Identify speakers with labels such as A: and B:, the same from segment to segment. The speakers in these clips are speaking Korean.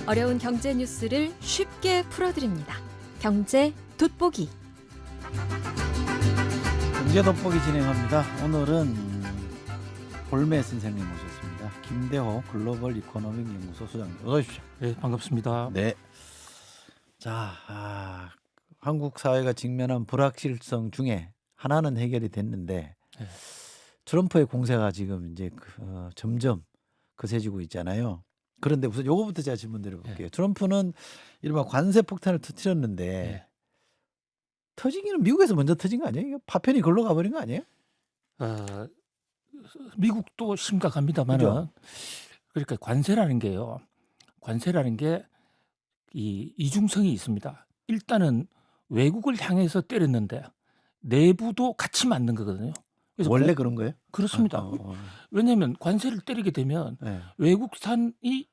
A: 어려운 경제 뉴스를 쉽게 풀어드립니다. 경제 돋보기.
B: 경제 돋보기 진행합니다. 오늘은 볼매 선생님 모셨습니다. 김대호 글로벌 이코노믹 연구소 소장님, 어서 오십시오.
C: 네, 반갑습니다.
B: 네. 자, 한국 사회가 직면한 불확실성 중에 하나는 해결이 됐는데
C: 네.
B: 트럼프의 공세가 지금 이제 점점 거세지고 있잖아요. 그런데 우선 요거부터 제가 질문 드려볼게요.
C: 네.
B: 트럼프는 이른바 관세 폭탄을 터뜨렸는데
C: 네.
B: 터지기는 미국에서 먼저 터진 거 아니에요? 이거 파편이 걸로 가버린 거 아니에요?
C: 미국도 심각합니다만은
B: 그죠?
C: 그러니까 관세라는 게요. 관세라는 게 이 이중성이 있습니다. 일단은 외국을 향해서 때렸는데 내부도 같이 맞는 거거든요. 그래서
B: 원래 그런 거예요?
C: 그렇습니다. 왜냐하면 관세를 때리게 되면
B: 네.
C: 외국산이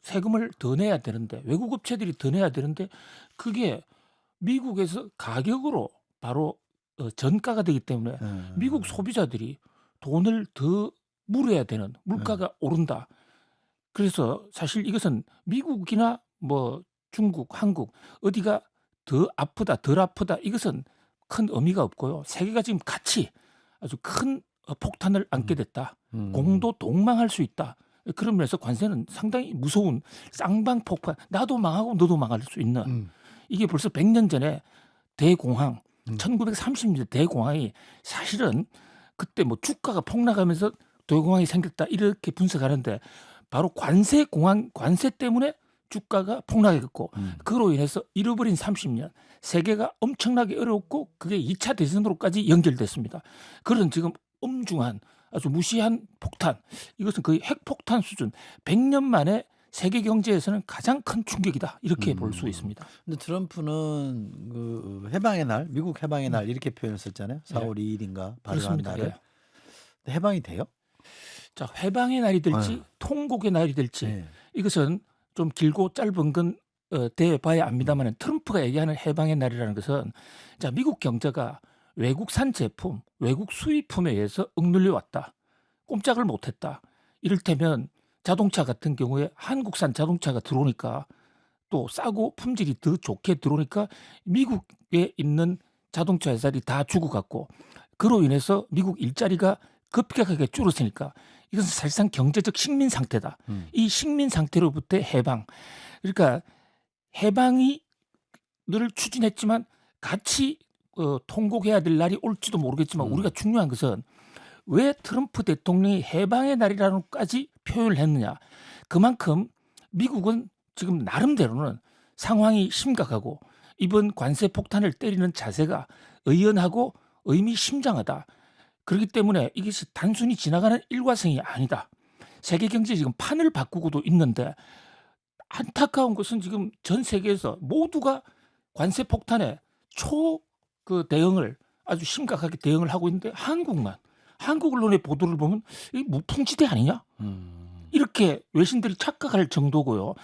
C: 세금을 더 내야 되는데 외국 업체들이 더 내야 되는데 그게 미국에서 가격으로 바로 전가가 되기 때문에 미국 소비자들이 돈을 더 물어야 되는 물가가 오른다. 그래서 사실 이것은 미국이나 뭐 중국, 한국 어디가 더 아프다, 덜 아프다 이것은 큰 의미가 없고요. 세계가 지금 같이 아주 큰 폭탄을 안게 됐다. 공도 동망할 수 있다. 그런 면에서 관세는 상당히 무서운 쌍방폭탄. 나도 망하고 너도 망할 수 있는. 이게 벌써 100년 전에 대공황, 1930년대 대공황이 사실은 그때 뭐 주가가 폭락하면서 대공황이 생겼다 이렇게 분석하는데 바로 관세 때문에 주가가 폭락했고 그로 인해서 잃어버린 30년 세계가 엄청나게 어려웠고 그게 2차 대전으로까지 연결됐습니다. 그런 지금 엄중한 아주 무시한 폭탄, 이것은 거의 핵폭탄 수준, 100년 만에 세계 경제에서는 가장 큰 충격이다 이렇게 볼 수 있습니다.
B: 근데 트럼프는 그 해방의 날, 미국 해방의 날 이렇게 표현했었잖아요. 4월 2일인가 발효한
C: 그렇습니다.
B: 날을.
C: 예.
B: 근데 해방이 돼요?
C: 자, 해방의 날이 될지 통곡의 날이 될지
B: 네.
C: 이것은 좀 길고 짧은 건 대봐야 압니다만 트럼프가 얘기하는 해방의 날이라는 것은 자, 미국 경제가 외국산 제품, 외국 수입품에 의해서 억눌려 왔다. 꼼짝을 못했다. 이를테면 자동차 같은 경우에 한국산 자동차가 들어오니까 또 싸고 품질이 더 좋게 들어오니까 미국에 있는 자동차 회사들이 다 죽어갔고 그로 인해서 미국 일자리가 급격하게 줄었으니까 이것은 사실상 경제적 식민 상태다. 이 식민 상태로부터의 해방. 그러니까 해방이 늘 추진했지만 같이 통곡해야 될 날이 올지도 모르겠지만 우리가 중요한 것은 왜 트럼프 대통령이 해방의 날이라는 것까지 표현을 했느냐. 그만큼 미국은 지금 나름대로는 상황이 심각하고 이번 관세 폭탄을 때리는 자세가 의연하고 의미심장하다. 그렇기 때문에 이것이 단순히 지나가는 일과성이 아니다. 세계 경제 지금 판을 바꾸고도 있는데 안타까운 것은 지금 전 세계에서 모두가 관세 폭탄에 대응을 아주 심각하게 대응을 하고 있는데 한국 언론의 보도를 보면 이 무풍지대 아니냐? 이렇게 외신들이 착각할 정도고요.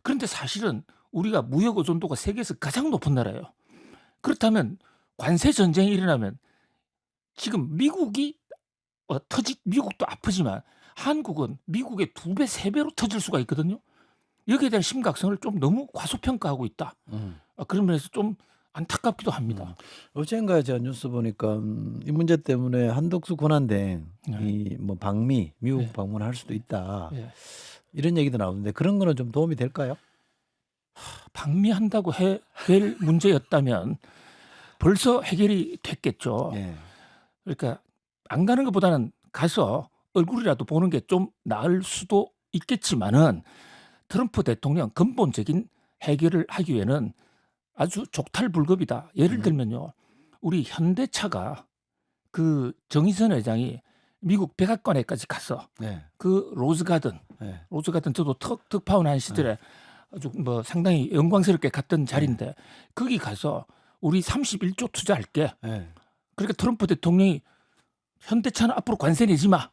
C: 그런데 사실은 우리가 무역 의존도가 세계에서 가장 높은 나라예요. 그렇다면 관세 전쟁이 일어나면 지금 미국이 미국도 아프지만 한국은 미국의 2배, 3배로 터질 수가 있거든요. 여기에 대한 심각성을 좀 너무 과소평가하고 있다. 그런 면에서 좀 안타깝기도 합니다.
B: 어젠가 제가 뉴스 보니까 이 문제 때문에 한덕수 권한대행 이 뭐 미국 방문할 수도 있다. 이런 얘기도 나오는데 그런 거는 좀 도움이 될까요?
C: 방미한다고 될 문제였다면 벌써 해결이 됐겠죠. 그러니까 안 가는 것보다는 가서 얼굴이라도 보는 게 좀 나을 수도 있겠지만은 트럼프 대통령 근본적인 해결을 하기 위해는 아주 족탈불급이다. 예를 들면요. 우리 현대차가 그 정의선 회장이 미국 백악관에까지 가서 그 로즈가든 저도 특파원 한 시절에 아주 뭐 상당히 영광스럽게 갔던 자리인데 거기 가서 우리 31조 투자할게. 그러니까 트럼프 대통령이 현대차는 앞으로 관세 내지 마.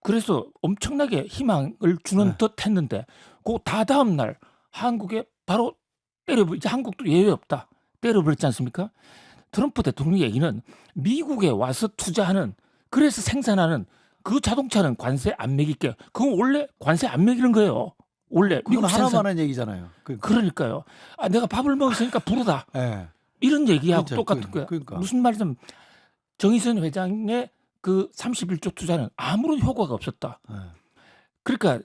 C: 그래서 엄청나게 희망을 주는 듯 했는데 그 다다음 날 한국에 바로 이제 한국도 예외 없다. 때려버렸지 않습니까? 트럼프 대통령 얘기는 미국에 와서 투자하는 그래서 생산하는 그 자동차는 관세 안 매길게. 그건 원래 관세 안 매기는 거예요. 원래
B: 그건
C: 미국 생산
B: 하나만 한 얘기잖아요.
C: 그러니까요. 아, 내가 밥을 먹었으니까 부르다.
B: 예.
C: 이런 얘기하고
B: 그렇죠.
C: 똑같은 거야.
B: 그러니까.
C: 무슨 말이든 정의선 회장의 그 31조 투자는 아무런 효과가 없었다.
B: 예.
C: 그러니까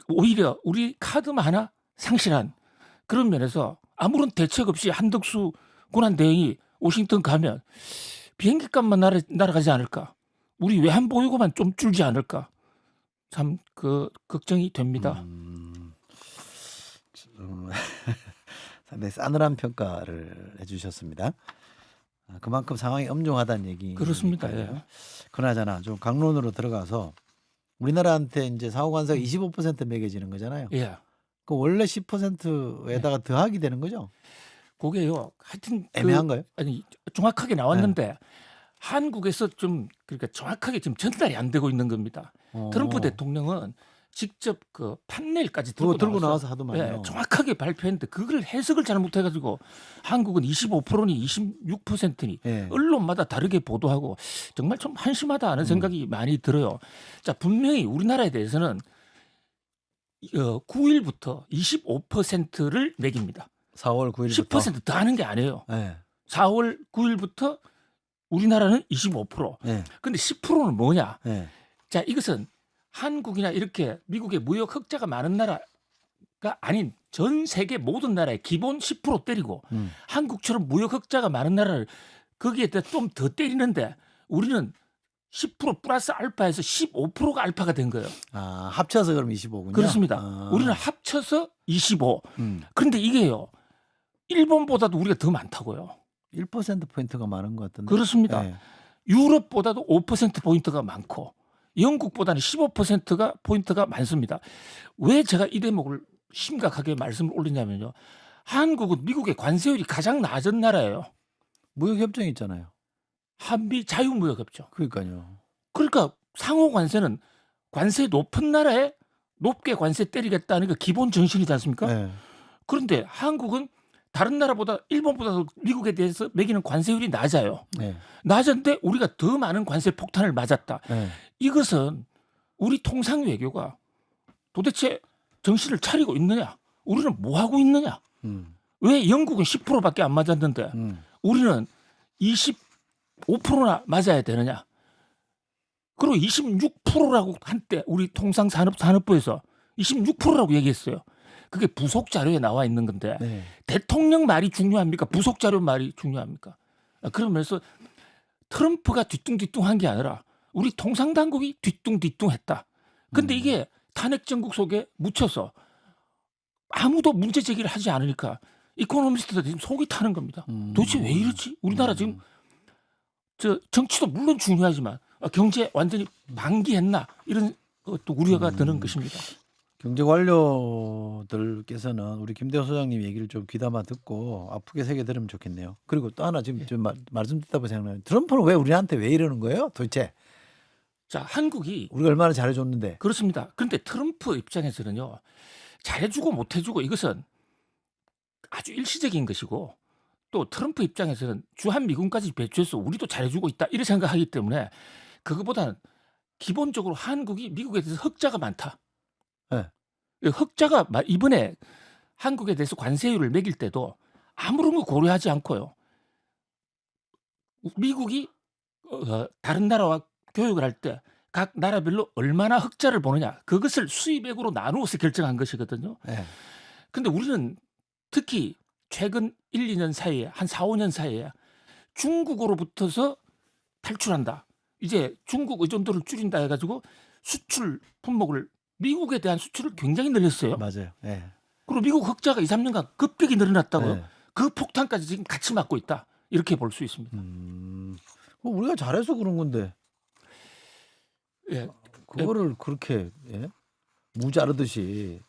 C: 오히려 우리 카드만 하나 상실한 그런 면에서 아무런 대책 없이 한덕수 권한대행이 워싱턴 가면 비행기 값만 날아가지 않을까? 우리 외환보유고만 좀 줄지 않을까? 참 그 걱정이 됩니다.
B: 상당히 싸늘한 평가를 해주셨습니다. 그만큼 상황이 엄중하다는 얘기.
C: 그렇습니다. 예.
B: 그나저나 좀 강론으로 들어가서 우리나라한테 이제 상호관세가 25% 매겨지는 거잖아요.
C: 예.
B: 그 원래 10%에다가 더하기 되는 거죠?
C: 그게요. 하여튼
B: 애매한가요?
C: 아니 정확하게 나왔는데 한국에서 좀 그러니까 정확하게 지금 전달이 안 되고 있는 겁니다. 트럼프 대통령은 직접 그 판넬까지
B: 그거 들고
C: 나와서
B: 나와서 하더만요.
C: 예, 정확하게 발표했는데 그걸 해석을 잘 못해가지고 한국은 25%니 26%니
B: 예.
C: 언론마다 다르게 보도하고 정말 좀 한심하다 하는 생각이 많이 들어요. 자, 분명히 우리나라에 대해서는 9일부터 25%를 매깁니다.
B: 4월 9일부터
C: 10%더 하는 게 아니에요.
B: 예.
C: 4월 9일부터 우리나라는 25%.
B: 예.
C: 근데 10%는 뭐냐?
B: 예.
C: 자, 이것은 한국이나 이렇게 미국의 무역 흑자가 많은 나라가 아닌 전 세계 모든 나라의 기본 10% 때리고 한국처럼 무역 흑자가 많은 나라를 거기에 좀 더 때리는데 우리는 10% 플러스 알파에서 15%가 알파가 된 거예요.
B: 아, 합쳐서 그럼 25군요?
C: 그렇습니다.
B: 아.
C: 우리는 합쳐서 25.
B: 음.
C: 그런데 이게요. 일본보다도 우리가 더 많다고요.
B: 1%포인트가 많은 것 같던데.
C: 그렇습니다.
B: 예.
C: 유럽보다도 5%포인트가 많고 영국보다는 15%가 포인트가 많습니다. 왜 제가 이 대목을 심각하게 말씀을 올리냐면요. 한국은 미국의 관세율이 가장 낮은 나라예요.
B: 무역협정이 있잖아요.
C: 한미 자유무역협정.
B: 그러니까요.
C: 그러니까 상호 관세는 관세 높은 나라에 높게 관세 때리겠다는 게 기본 정신이지 않습니까?
B: 예.
C: 그런데 한국은 다른 나라보다 일본보다도 미국에 대해서 매기는 관세율이 낮아요.
B: 예.
C: 낮은데 우리가 더 많은 관세 폭탄을 맞았다.
B: 예.
C: 이것은 우리 통상 외교가 도대체 정신을 차리고 있느냐? 우리는 뭐 하고 있느냐? 왜 영국은 10%밖에 안 맞았는데 우리는 25%나 맞아야 되느냐? 그리고 26%라고 한때 우리 통상산업부에서 26%라고 얘기했어요. 그게 부속 자료에 나와 있는 건데
B: 네.
C: 대통령 말이 중요합니까? 부속 자료 말이 중요합니까? 그러면서 트럼프가 뒤뚱뒤뚱한 게 아니라 우리 통상당국이 뒤뚱뒤뚱했다. 근데 이게 탄핵 정국 속에 묻혀서 아무도 문제 제기를 하지 않으니까 이코노미스트들 지금 속이 타는 겁니다. 도대체 왜 이러지? 우리나라 지금 저 정치도 물론 중요하지만 경제 완전히 방기했나 이런 또 우려가 드는 것입니다.
B: 경제 관료들께서는 우리 김대호 소장님 얘기를 좀 귀담아 듣고 아프게 새겨 들으면 좋겠네요. 그리고 또 하나 지금 좀 말씀 듣다 보니 생각나요. 트럼프는 왜 우리한테 왜 이러는 거예요? 도대체
C: 자, 한국이
B: 우리가 얼마나 잘해줬는데.
C: 그렇습니다. 그런데 트럼프 입장에서는요. 잘해주고 못해주고 이것은 아주 일시적인 것이고 또 트럼프 입장에서는 주한미군까지 배치해서 우리도 잘해주고 있다 이렇게 생각하기 때문에 그거보다는 기본적으로 한국이 미국에 대해서 흑자가 많다.
B: 네.
C: 흑자가 이번에 한국에 대해서 관세율을 매길 때도 아무런 거 고려하지 않고요. 미국이 다른 나라와 교역을 할 때 각 나라별로 얼마나 흑자를 보느냐 그것을 수입액으로 나누어서 결정한 것이거든요.
B: 네.
C: 근데 우리는 특히 최근 1, 2년 사이에 한 4, 5년 사이에 중국으로부터서 탈출한다. 이제 중국 의존도를 줄인다 해가지고 수출 품목을 미국에 대한 수출을 굉장히 늘렸어요.
B: 맞아요. 네.
C: 그리고 미국 흑자가 2, 3년간 급격히 늘어났다고요.
B: 네.
C: 그 폭탄까지 지금 같이 맞고 있다. 이렇게 볼 수 있습니다.
B: 우리가 잘해서 그런 건데
C: 예,
B: 그거를 그렇게 무자르듯이.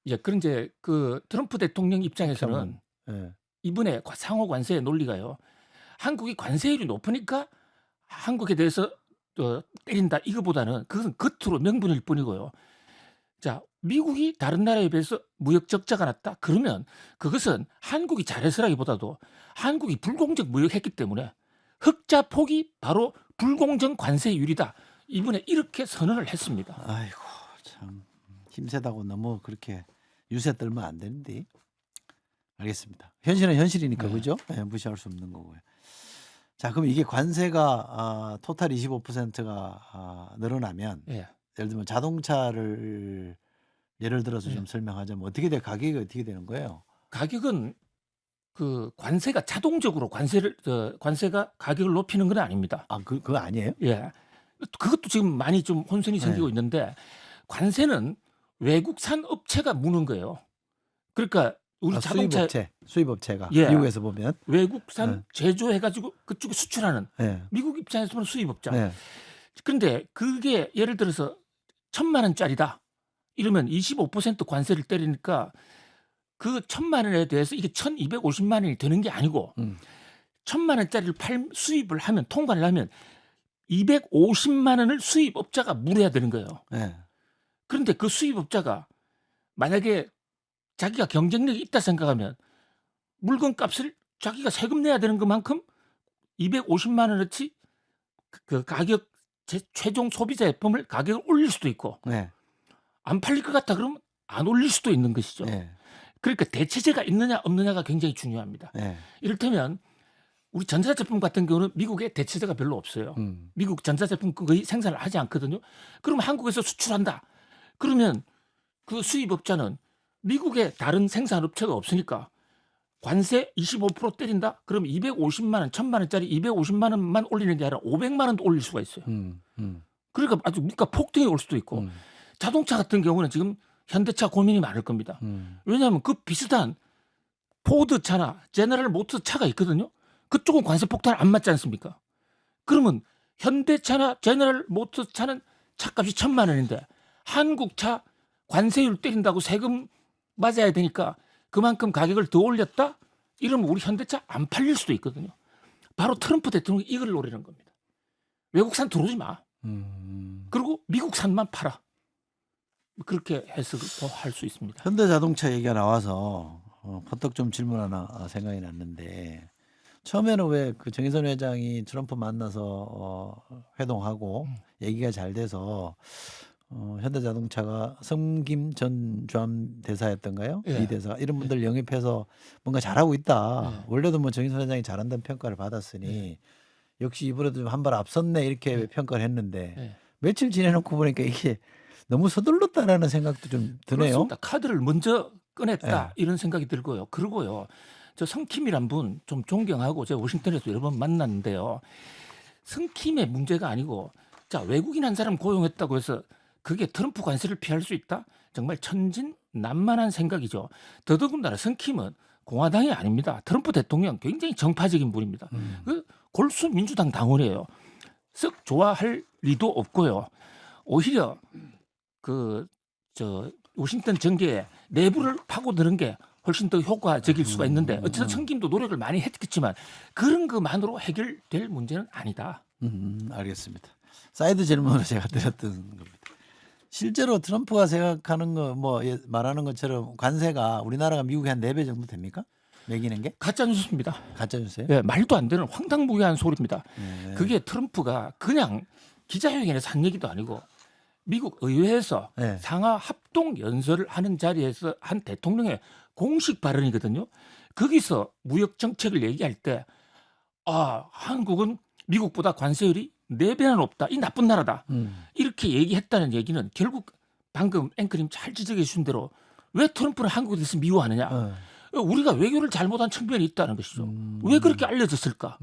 C: 예, 그런 이제 그 트럼프 대통령 입장에서는
B: 예.
C: 이번에 상호 관세의 논리가요. 한국이 관세율이 높으니까 한국에 대해서 때린다 이거보다는 그것은 겉으로 명분일 뿐이고요. 자, 미국이 다른 나라에 비해서 무역 적자가 났다. 그러면 그것은 한국이 잘해서라기보다도 한국이 불공정 무역했기 때문에 흑자 폭이 바로 불공정 관세율이다. 이번에 이렇게 선언을 했습니다.
B: 아이고 참 힘세다고 너무 그렇게 유세 떨면 안 되는데. 알겠습니다. 현실은 현실이니까
C: 네.
B: 그죠? 네, 무시할 수 없는 거고요. 자, 그럼 이게 관세가 토탈 25%가 늘어나면
C: 예.
B: 예를 들면 자동차를 예를 들어서
C: 네.
B: 좀 설명하자면 어떻게 돼? 가격이 어떻게 되는 거예요?
C: 가격은 그 관세가 자동적으로 관세가 가격을 높이는 건 아닙니다.
B: 아, 그거 아니에요?
C: 예. 그것도 지금 많이 좀 혼선이 생기고
B: 네.
C: 있는데 관세는 외국산 업체가 무는 거예요. 그러니까 우리 자동차
B: 수입업체가
C: 예.
B: 미국에서 보면
C: 외국산
B: 네.
C: 제조해가지고 그쪽에 수출하는
B: 네.
C: 미국 입장에서 보면 수입업자.
B: 네.
C: 그런데 그게 예를 들어서 1,000만 원짜리다. 이러면 25% 관세를 때리니까 그 1,000만 원에 대해서 이게 1,250만 원이 되는 게 아니고 1,000만 원짜리를 수입을 하면 통관을 하면 250만 원을 수입업자가 물어야 되는 거예요.
B: 네.
C: 그런데 그 수입업자가 만약에 자기가 경쟁력이 있다 생각하면 물건값을 자기가 세금 내야 되는 것만큼 250만 원어치 그 가격 최종 소비자 제품을 가격을 올릴 수도 있고
B: 네.
C: 안 팔릴 것 같다 그러면 안 올릴 수도 있는 것이죠.
B: 네.
C: 그러니까 대체제가 있느냐 없느냐가 굉장히 중요합니다.
B: 네.
C: 이를테면 우리 전자제품 같은 경우는 미국에 대체제가 별로 없어요. 미국 전자제품 거의 생산을 하지 않거든요. 그러면 한국에서 수출한다. 그러면 그 수입업자는 미국에 다른 생산업체가 없으니까 관세 25% 때린다? 그럼 250만 원, 1,000만 원짜리 250만 원만 올리는 게 아니라 500만 원도 올릴 수가 있어요. 그러니까 아주 물가 폭등이 올 수도 있고 자동차 같은 경우는 지금 현대차 고민이 많을 겁니다. 왜냐하면 그 비슷한 포드차나 제너럴 모터 차가 있거든요. 그쪽은 관세 폭탄 안 맞지 않습니까? 그러면 현대차나 제너럴 모터 차는 차값이 1,000만 원인데 한국차 관세율 때린다고 세금 맞아야 되니까 그만큼 가격을 더 올렸다? 이러면 우리 현대차 안 팔릴 수도 있거든요. 바로 트럼프 대통령이 이걸 노리는 겁니다. 외국산 들어오지 마. 그리고 미국산만 팔아. 그렇게 해석을 할 수 있습니다.
B: 현대자동차 얘기가 나와서 퍼뜩 좀 질문 하나 생각이 났는데 처음에는 왜 그 정의선 회장이 트럼프 만나서 회동하고 얘기가 잘 돼서 현대자동차가 성김 전 주함 대사였던가요?
C: 예.
B: 이 대사 이런 분들 영입해서 뭔가 잘하고 있다.
C: 예.
B: 원래도 뭐 정의선 회장이 잘한다는 평가를 받았으니 역시 이번에도 좀 한 발 앞섰네 이렇게 평가를 했는데
C: 예.
B: 며칠 지내놓고 보니까 이게 너무 서둘렀다라는 생각도 좀 드네요.
C: 그렇습니다. 카드를 먼저 꺼냈다 이런 생각이 들고요. 그리고요. 저 성킴이란 분 좀 존경하고 제가 워싱턴에서 여러 번 만났는데요. 성킴의 문제가 아니고 자 외국인 한 사람 고용했다고 해서 그게 트럼프 관세를 피할 수 있다? 정말 천진난만한 생각이죠. 더더군다나 성킴은 공화당이 아닙니다. 트럼프 대통령 굉장히 정파적인 분입니다. 그 골수 민주당 당원이에요. 썩 좋아할 리도 없고요. 오히려 워싱턴 정계에 내부를 파고드는 게 훨씬 더 효과적일 수가 있는데 어쨌든 성김도 노력을 많이 했겠지만 그런 것만으로 해결될 문제는 아니다.
B: 알겠습니다. 사이드 질문으로 제가 드렸던 겁니다. 실제로 트럼프가 생각하는 거 뭐 말하는 것처럼 관세가 우리나라가 미국의 한 4배 정도 됩니까? 매기는 게?
C: 가짜 뉴스입니다.
B: 가짜 뉴스예요?
C: 네, 말도 안 되는 황당무계한 소리입니다.
B: 네.
C: 그게 트럼프가 그냥 기자회견에서 한 얘기도 아니고 미국 의회에서
B: 네.
C: 상하 합동 연설을 하는 자리에서 한 대통령의 공식 발언이거든요. 거기서 무역 정책을 얘기할 때 한국은 미국보다 관세율이 4배나 높다. 이 나쁜 나라다. 이렇게 얘기했다는 얘기는 결국 방금 앵커님 잘 지적해 주신 대로 왜 트럼프는 한국에 대해서 미워하느냐. 우리가 외교를 잘못한 측면이 있다는 것이죠. 왜 그렇게 알려졌을까?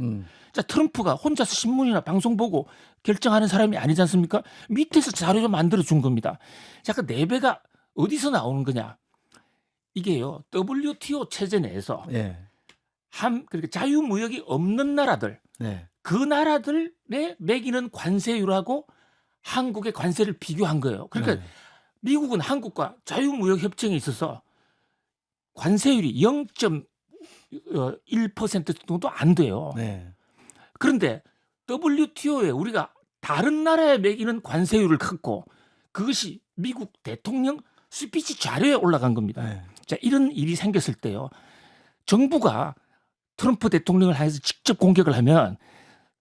C: 자, 트럼프가 혼자서 신문이나 방송 보고 결정하는 사람이 아니지 않습니까? 밑에서 자료 좀 만들어 준 겁니다. 자, 그 4배가 어디서 나오는 거냐? 이게요, WTO 체제 내에서
B: 네.
C: 그러니까 자유무역이 없는 나라들,
B: 네.
C: 그 나라들에 매기는 관세율하고 한국의 관세를 비교한 거예요. 그러니까 미국은 한국과 자유무역 협정에 있어서 관세율이 0.1% 정도 안 돼요.
B: 네.
C: 그런데 WTO에 우리가 다른 나라에 매기는 관세율을 갖고 그것이 미국 대통령 스피치 자료에 올라간 겁니다.
B: 네.
C: 자, 이런 일이 생겼을 때요. 정부가 트럼프 대통령을 향해서 직접 공격을 하면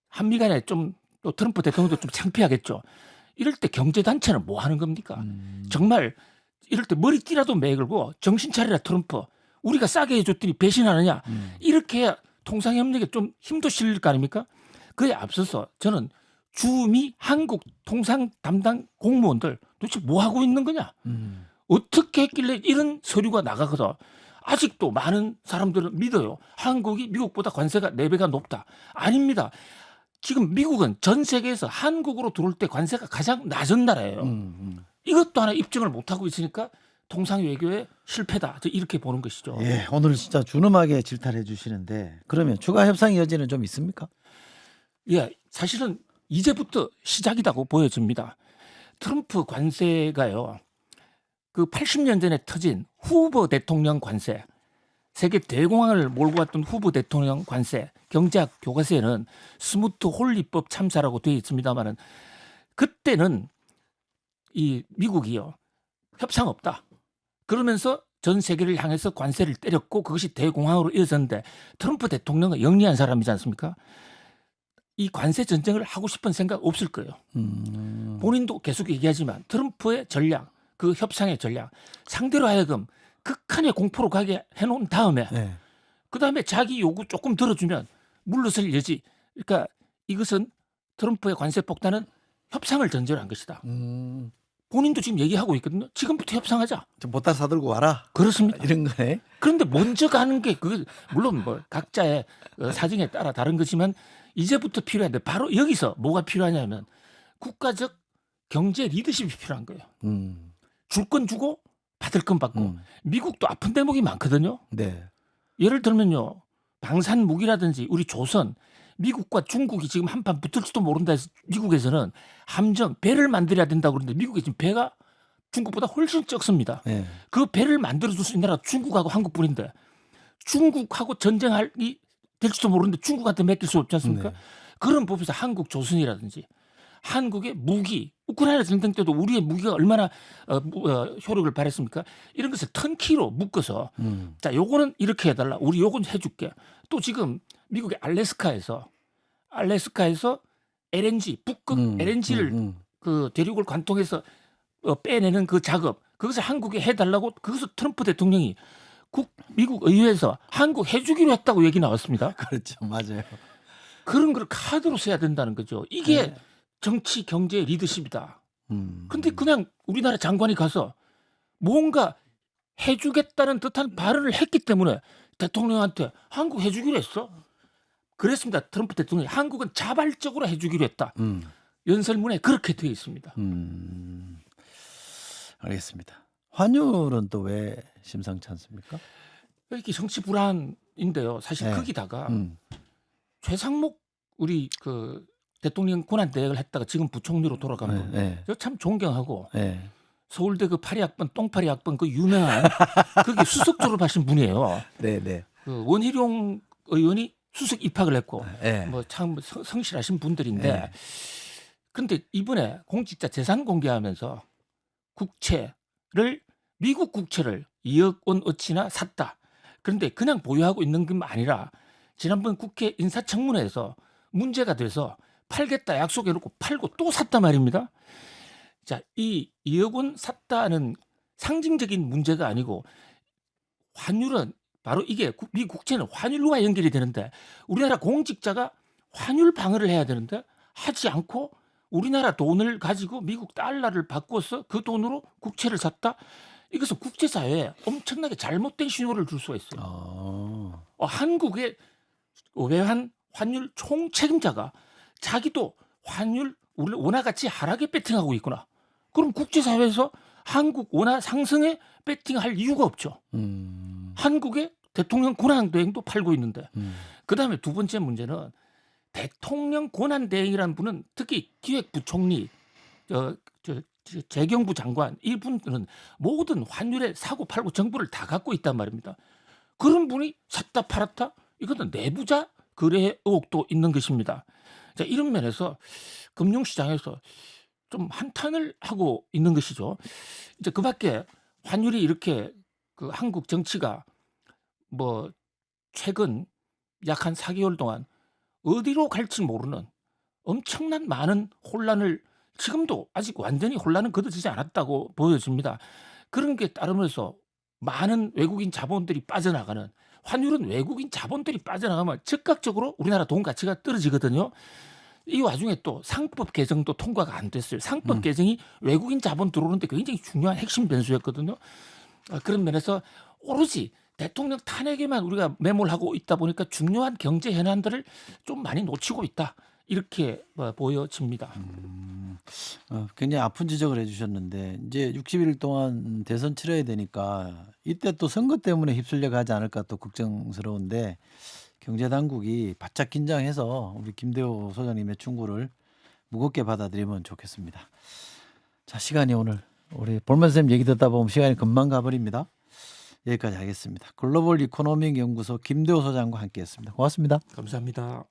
C: 한미 간에 또 트럼프 대통령도 좀 창피하겠죠. 이럴 때 경제단체는 뭐 하는 겁니까? 정말 이럴 때 머리띠라도 매걸고 정신 차리라 트럼프. 우리가 싸게 해줬더니 배신하느냐. 이렇게 해야 통상협력에 좀 힘도 실릴 거 아닙니까? 그에 앞서서 저는 주미 한국 통상 담당 공무원들 도대체 뭐 하고 있는 거냐? 어떻게 했길래 이런 서류가 나가거든. 아직도 많은 사람들은 믿어요. 한국이 미국보다 관세가 4배가 높다. 아닙니다. 지금 미국은 전 세계에서 한국으로 들어올 때 관세가 가장 낮은 나라예요. 이것도 하나 입증을 못하고 있으니까 통상 외교의 실패다. 저 이렇게 보는 것이죠.
B: 예, 오늘 진짜 준엄하게 질타를 해주시는데 그러면 추가 협상 여지는 좀 있습니까?
C: 예, 사실은 이제부터 시작이라고 보여집니다. 트럼프 관세가요. 그 80년 전에 터진 후보 대통령 관세, 세계 대공황을 몰고 왔던 후보 대통령 관세, 경제학 교과서에는 스무트 홀리법 참사라고 되어 있습니다만은 그때는 이 미국이요 협상 없다. 그러면서 전 세계를 향해서 관세를 때렸고 그것이 대공황으로 이어졌는데 트럼프 대통령은 영리한 사람이지 않습니까? 이 관세 전쟁을 하고 싶은 생각 없을 거예요. 본인도 계속 얘기하지만 트럼프의 전략, 그 협상의 전략, 상대로 하여금 극한의 공포로 가게 해놓은 다음에
B: 네.
C: 그다음에 자기 요구 조금 들어주면 물러설 여지. 그러니까 이것은 트럼프의 관세 폭탄은 협상을 전제로 한 것이다. 본인도 지금 얘기하고 있거든요. 지금부터 협상하자.
B: 좀 보따 사들고 와라.
C: 그렇습니다.
B: 이런 거네.
C: 그런데 먼저 가는 게 그 물론 뭐 각자의 사정에 따라 다른 거지만 이제부터 필요한데 바로 여기서 뭐가 필요하냐면 국가적 경제 리더십이 필요한 거예요. 줄 건 주고 받을 건 받고. 미국도 아픈 대목이 많거든요.
B: 네.
C: 예를 들면요. 방산 무기라든지 우리 조선, 미국과 중국이 지금 한판 붙을지도 모른다 해서 미국에서는 함정, 배를 만들어야 된다고 그러는데 미국에 지금 배가 중국보다 훨씬 적습니다.
B: 네.
C: 그 배를 만들어줄 수 있는 나라가 중국하고 한국뿐인데 중국하고 전쟁이 될지도 모르는데 중국한테 맡길 수 없지 않습니까?
B: 네.
C: 그런 법에서 한국 조선이라든지 한국의 무기, 우크라이나 전쟁 때도 우리의 무기가 얼마나 효력을 발했습니까? 이런 것을 턴키로 묶어서 자, 요거는 이렇게 해달라. 우리 요건 해줄게. 또 지금 미국의 알래스카에서 LNG, 북극 LNG를 그 대륙을 관통해서 빼내는 그 작업, 그것을 한국에 해달라고 그것을 트럼프 대통령이 미국 의회에서 한국 해주기로 했다고 얘기 나왔습니다.
B: 그렇죠. 맞아요.
C: 그런 걸 카드로 써야 된다는 거죠. 이게
B: 네.
C: 정치 경제 리더십이다. 근데 그냥 우리나라 장관이 가서 뭔가 해주겠다는 듯한 발언을 했기 때문에 대통령한테 한국 해주기로 했어. 그랬습니다. 트럼프 대통령이 한국은 자발적으로 해주기로 했다. 연설문에 그렇게 되어 있습니다.
B: 알겠습니다. 환율은 또 왜 심상치 않습니까?
C: 이렇게 정치 불안인데요. 사실
B: 네.
C: 거기다가 최상목 우리 그 대통령 권한 대행을 했다가 지금 부총리로 돌아간 분,
B: 네.
C: 저 참 존경하고
B: 네.
C: 서울대 그 파리학번 똥파리학번 그 유명한 그게 수석 졸업하신 분이에요.
B: 네. 네.
C: 그 원희룡 의원이 수석 입학을 했고
B: 네.
C: 뭐 참 성실하신 분들인데
B: 네.
C: 그런데 이번에 공직자 재산 공개하면서 국채를 미국 국채를 2억 원어치나 샀다. 그런데 그냥 보유하고 있는 게 아니라 지난번 국회 인사청문회에서 문제가 돼서 팔겠다 약속해놓고 팔고 또 샀단 말입니다. 자, 이 2억 원 샀다는 상징적인 문제가 아니고 환율은 바로 이게 미 국채는 환율과 연결이 되는데 우리나라 공직자가 환율 방어를 해야 되는데 하지 않고 우리나라 돈을 가지고 미국 달러를 바꿔서 그 돈으로 국채를 샀다. 이것은 국제사회에 엄청나게 잘못된 신호를 줄 수가 있어요. 한국의 외환 환율 총책임자가 자기도 환율 원화가치 하락에 배팅하고 있구나. 그럼 국제사회에서 한국 원화 상승에 배팅할 이유가 없죠. 한국의 대통령 권한대행도 팔고 있는데 그다음에 두 번째 문제는 대통령 권한대행이라는 분은 특히 기획부총리 재경부 장관 이분들은 모든 환율에 사고 팔고 정보를 다 갖고 있단 말입니다. 그런 분이 샀다 팔았다 이것은 내부자 거래 의혹도 있는 것입니다. 자, 이런 면에서 금융시장에서 좀 한탄을 하고 있는 것이죠. 이제 그밖에 환율이 이렇게 그 한국 정치가 뭐 최근 약 한 4개월 동안 어디로 갈지 모르는 엄청난 많은 혼란을 지금도 아직 완전히 혼란은 거둬지지 않았다고 보여집니다. 그런 게 따르면서 많은 외국인 자본들이 빠져나가는 환율은 외국인 자본들이 빠져나가면 즉각적으로 우리나라 돈 가치가 떨어지거든요. 이 와중에 또 상법 개정도 통과가 안 됐어요. 상법
B: 음.
C: 개정이 외국인 자본 들어오는데 굉장히 중요한 핵심 변수였거든요. 그런 면에서 오로지 대통령 탄핵에만 우리가 매몰하고 있다 보니까 중요한 경제 현안들을 좀 많이 놓치고 있다. 이렇게 보여집니다.
B: 굉장히 아픈 지적을 해주셨는데 이제 60일 동안 대선 치러야 되니까 이때 또 선거 때문에 휩쓸려 가지 않을까 또 걱정스러운데 경제 당국이 바짝 긴장해서 우리 김대호 소장님의 충고를 무겁게 받아들이면 좋겠습니다. 자, 시간이 오늘 우리 볼만 선생님 얘기 듣다 보면 시간이 금방 가버립니다. 여기까지 하겠습니다. 글로벌 이코노믹 연구소 김대호 소장과 함께했습니다. 고맙습니다.
C: 감사합니다.